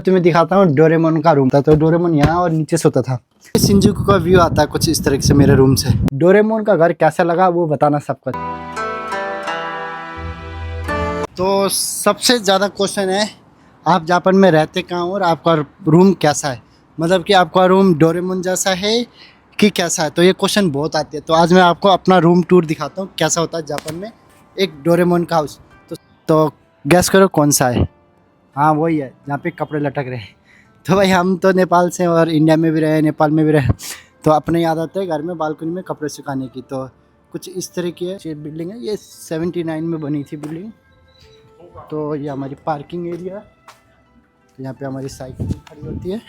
तुम्हें दिखाता हूँ डोरेमोन का रूम था। तो डोरेमोन यहाँ और नीचे सोता था। शिंजुकू का व्यू आता है कुछ इस तरह से मेरे रूम से। डोरेमोन का घर कैसा लगा वो बताना सबको। तो सबसे ज़्यादा क्वेश्चन है आप जापान में रहते कहाँ हो और आपका रूम कैसा है, मतलब कि आपका रूम डोरेमोन जैसा है कि कैसा है। तो ये क्वेश्चन बहुत आते हैं। तो आज मैं आपको अपना रूम टूर दिखाता हूँ कैसा होता है जापान में एक डोरेमोन का हाउस। तो गैस करो कौन सा है। हाँ वही है जहाँ पे कपड़े लटक रहे हैं। तो भाई हम तो नेपाल से और इंडिया में भी रहे नेपाल में भी रहे, तो अपने याद आता है घर में बालकनी में कपड़े सुखाने की। तो कुछ इस तरह की है ये बिल्डिंग है। ये 79 में बनी थी बिल्डिंग। तो ये हमारी पार्किंग एरिया। तो यहाँ पे हमारी साइकिल खड़ी होती है।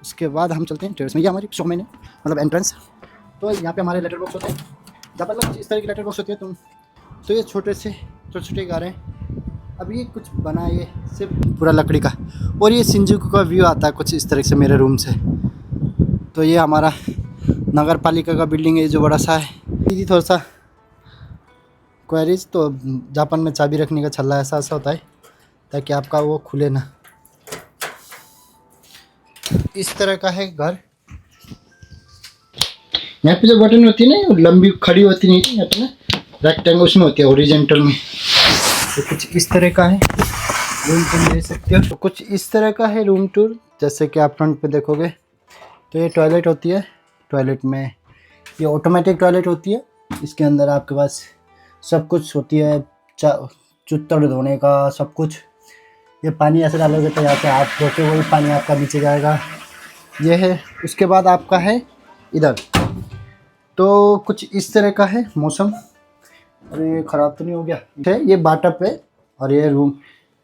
उसके बाद हम चलते हैं टेरेस में। ये हमारी शो में मतलब एंट्रेंस। तो यहाँ पे हमारे लेटर बॉक्स होते हैं। जब मतलब इस तरह की लेटर बॉक्स होती है तो ये छोटे छोटे घर हैं। अब ये कुछ बना है ये सिर्फ पूरा लकड़ी का। और ये शिंजुकू का व्यू आता है कुछ इस तरह से मेरे रूम से। तो ये हमारा नगर पालिका का बिल्डिंग है जो बड़ा सा है। दीदी थोड़ा सा क्वेरीज। तो जापान में चाबी रखने का छल्ला ऐसा होता है ताकि आपका वो खुले ना। इस तरह का है घर। यहाँ पे जो बटन होती है ना लंबी खड़ी होती नहीं थी, यहाँ पे ना रेक्टेंगल उसमें होती है ओरिजेंटल में। तो कुछ इस तरह का है रूम टूर ले सकते हो। तो कुछ इस तरह का है रूम टूर। जैसे कि आप फ्रंट पे देखोगे तो ये टॉयलेट होती है। टॉयलेट में ये ऑटोमेटिक टॉयलेट होती है। इसके अंदर आपके पास सब कुछ होती है, चुत्तर धोने का सब कुछ। ये पानी ऐसे डालोगे तो यहाँ से आप धोते वही पानी आपका नीचे जाएगा। ये है। उसके बाद आपका है इधर। तो कुछ इस तरह का है मौसम। अरे ये ख़राब तो नहीं हो गया। ये बाटअप है और ये रूम।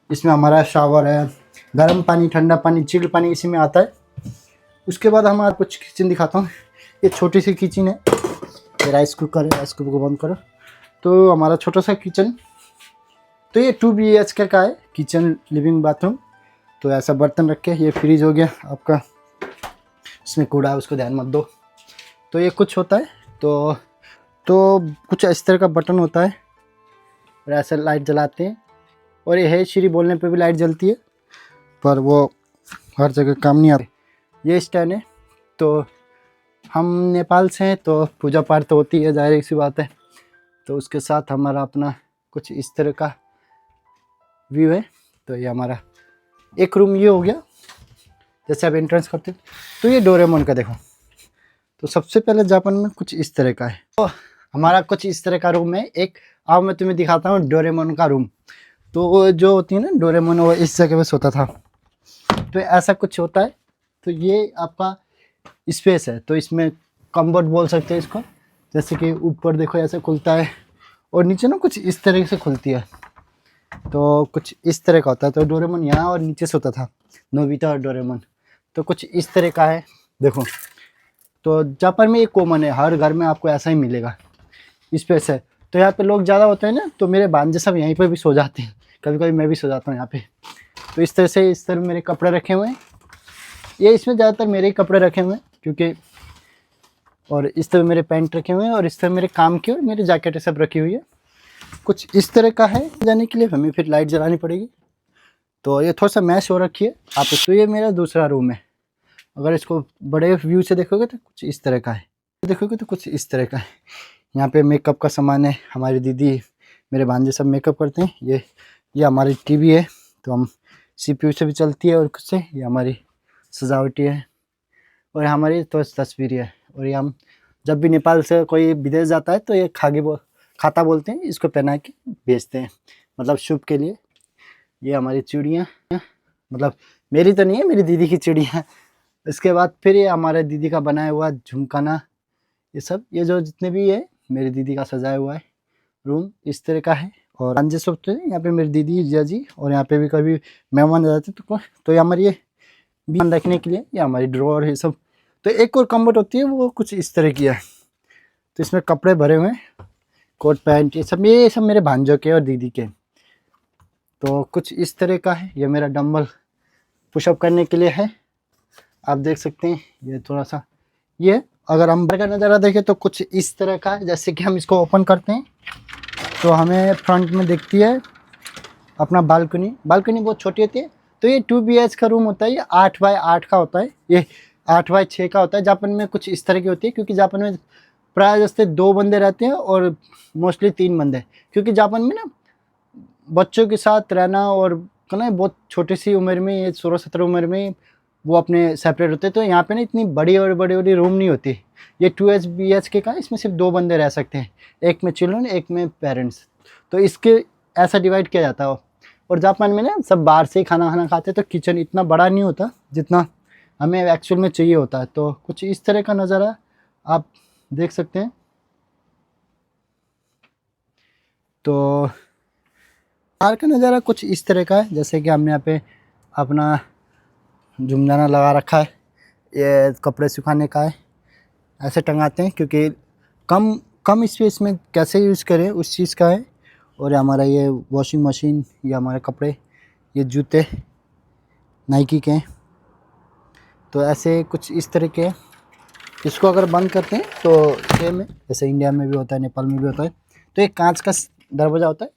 इसमें हमारा शावर है, गर्म पानी ठंडा पानी चिल्ड पानी इसी में आता है। उसके बाद हमारा कुछ किचन दिखाता हूँ। ये छोटी सी किचन है। ये राइस कुकर है। राइस कुकर को बंद करो। तो हमारा छोटा सा किचन। तो ये 2 BHK का है किचन लिविंग बाथरूम। तो ऐसा बर्तन रख के ये फ्रिज हो गया आपका। इसमें कूड़ा है उसको ध्यान मत दो। तो ये कुछ होता है। तो कुछ इस तरह का बटन होता है और ऐसे लाइट जलाते हैं। और ये है श्री बोलने पे भी लाइट जलती है पर वो हर जगह काम नहीं आती। ये स्टैंड है। तो हम नेपाल से हैं तो पूजा पाठ तो होती है, जाहिर सी बात है। तो उसके साथ हमारा अपना कुछ इस तरह का व्यू है। तो ये हमारा एक रूम ये हो गया जैसे आप एंट्रेंस करते हो। तो ये डोरेमोन का देखो। तो सबसे पहले जापान में कुछ इस तरह का है। तो हमारा कुछ इस तरह का रूम है एक। अब मैं तुम्हें दिखाता हूँ डोरेमोन का रूम। तो जो होती है ना डोरेमोन वो इस जगह पे सोता था। तो ऐसा कुछ होता है। तो ये आपका स्पेस है। तो इसमें कम्बोर्ड बोल सकते हैं इसको। जैसे कि ऊपर देखो ऐसे खुलता है और नीचे ना कुछ इस तरह से खुलती है। तो कुछ इस तरह का होता है। तो डोरेमोन यहाँ और नीचे सोता था, नोबिता और डोरेमोन। तो कुछ इस तरह का है देखो। तो जापान में ये कॉमन है, हर घर में आपको ऐसा ही मिलेगा स्पेस है। तो यहाँ पे लोग ज़्यादा होते हैं ना तो मेरे भांजे सब यहीं पर भी सो जाते हैं। कभी कभी मैं भी सो जाता हूँ यहाँ पे। तो इस तरह मेरे कपड़े रखे हुए हैं। ये इसमें ज़्यादातर मेरे ही कपड़े रखे हुए हैं क्योंकि, और इस तरह मेरे पैंट रखे हुए हैं और इस तरह मेरे काम के और मेरे जैकेट सब रखी हुई है। कुछ इस तरह का है। जाने के लिए हमें फिर लाइट जलानी पड़ेगी। तो ये थोड़ा सा मैश हो रखी है आप। तो ये मेरा दूसरा रूम है। अगर इसको बड़े व्यू से देखोगे तो कुछ इस तरह का है। देखोगे तो कुछ इस तरह का है। यहाँ पे मेकअप का सामान है। हमारी दीदी मेरे भांजे सब मेकअप करते हैं। ये हमारी टीवी है। तो हम CPU से भी चलती है और कुछ से। ये हमारी सजावटी है और हमारी तो तस्वीर है। और ये हम जब भी नेपाल से कोई विदेश जाता है तो ये खाता बोलते हैं, इसको पहना के बेचते हैं मतलब शुभ के लिए। ये हमारी चूड़ियाँ, मतलब मेरी तो नहीं है, मेरी दीदी की चूड़ियाँ। इसके बाद फिर ये हमारे दीदी का बनाया हुआ झुमकाना, ये सब ये जो जितने भी है मेरी दीदी का सजाया हुआ है रूम इस तरह का है। और भांजे सब तो यहाँ पे मेरी दीदी जिया जी। और यहाँ पे भी कभी मेहमान आ जाते तो ये हमारी ये बीन रखने के लिए ये हमारी ड्रॉअर है सब। तो एक और कम्बोर्ड होती है वो कुछ इस तरह की है। तो इसमें कपड़े भरे हुए हैं, कोट पैंट ये सब मेरे भांजों के और दीदी के। तो कुछ इस तरह का है। ये मेरा डंबल पुशअप करने के लिए है, आप देख सकते हैं। ये थोड़ा सा ये अगर हम बाहर का नज़ारा देखें तो कुछ इस तरह का है। जैसे कि हम इसको ओपन करते हैं तो हमें फ्रंट में दिखती है अपना बालकनी। बालकनी बहुत छोटी होती है तो ये 2 BH का रूम होता है, ये 8x8 का होता है, ये 8x6 का होता है। जापान में कुछ इस तरह की होती है, क्योंकि जापान में प्राय जैसे 2 बंदे रहते हैं और मोस्टली 3 बंदे, क्योंकि जापान में ना बच्चों के साथ रहना और कहना बहुत छोटी सी उम्र में, ये 16-17 उम्र में वो अपने सेपरेट होते हैं। तो यहाँ पे ना इतनी बड़ी बड़ी रूम नहीं होती। ये 2BH का, इसमें सिर्फ 2 बंदे रह सकते हैं, एक में चिल्ड्रन एक में पेरेंट्स। तो इसके ऐसा डिवाइड किया जाता है। और जापान में ना सब बाहर से ही खाना खाते हैं, तो किचन इतना बड़ा नहीं होता जितना हमें एक्चुअल में चाहिए होता है। तो कुछ इस तरह का नज़ारा आप देख सकते हैं। तो बाहर का नज़ारा कुछ इस तरह का है, जैसे कि हमने यहाँ पे अपना झुमझाना लगा रखा है, ये कपड़े सुखाने का है, ऐसे टंगाते हैं, क्योंकि कम स्पेस में कैसे यूज़ करें उस चीज़ का है। और हमारा ये वॉशिंग मशीन, ये हमारे कपड़े, ये जूते नाइकी के हैं। तो ऐसे कुछ इस तरह के, इसको अगर बंद करते हैं तो सेम है जैसे इंडिया में भी होता है, नेपाल में भी होता है। तो एक कांच का दरवाज़ा होता है,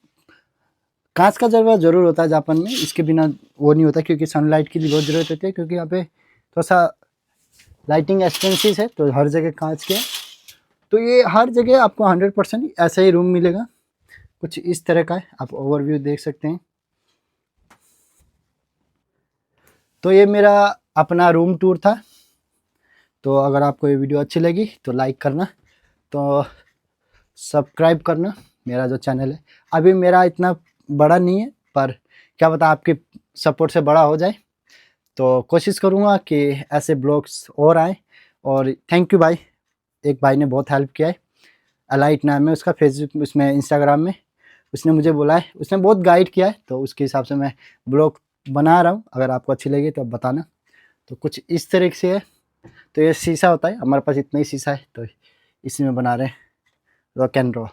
कांच का दरवाज़ा ज़रूर होता है जापान में, इसके बिना वो नहीं होता, क्योंकि सनलाइट की भी बहुत ज़रूरत होती है, क्योंकि यहाँ पे थोड़ा सा लाइटिंग एक्सपेंसिव है, तो हर जगह कांच के। तो ये हर जगह आपको 100% ऐसा ही रूम मिलेगा, कुछ इस तरह का है, आप ओवरव्यू देख सकते हैं। तो ये मेरा अपना रूम टूर था। तो अगर आपको ये वीडियो अच्छी लगी तो लाइक करना, तो सब्सक्राइब करना मेरा जो चैनल है। अभी मेरा इतना बड़ा नहीं है, पर क्या पता आपके सपोर्ट से बड़ा हो जाए। तो कोशिश करूँगा कि ऐसे ब्लॉग्स और आए। और थैंक यू भाई, एक भाई ने बहुत हेल्प किया है, अलाइट नाम है उसका, फेसबुक उसमें इंस्टाग्राम में, उसने मुझे बोला है, उसने बहुत गाइड किया है। तो उसके हिसाब से मैं ब्लॉग बना रहा हूँ, अगर आपको अच्छी लगी तो आप बताना। तो कुछ इस तरह से है। तो ये शीशा होता है, हमारे पास इतना ही शीशा है, तो इसी में बना रहे हैं रॉक एंड रोल।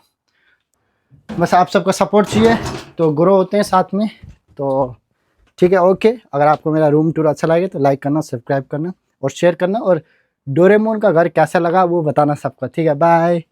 बस आप सबका सपोर्ट चाहिए तो ग्रो होते हैं साथ में। तो ठीक है, ओके। अगर आपको मेरा रूम टूर अच्छा लगे तो लाइक करना, सब्सक्राइब करना और शेयर करना, और डोरेमोन का घर कैसा लगा वो बताना सबको। ठीक है, बाय।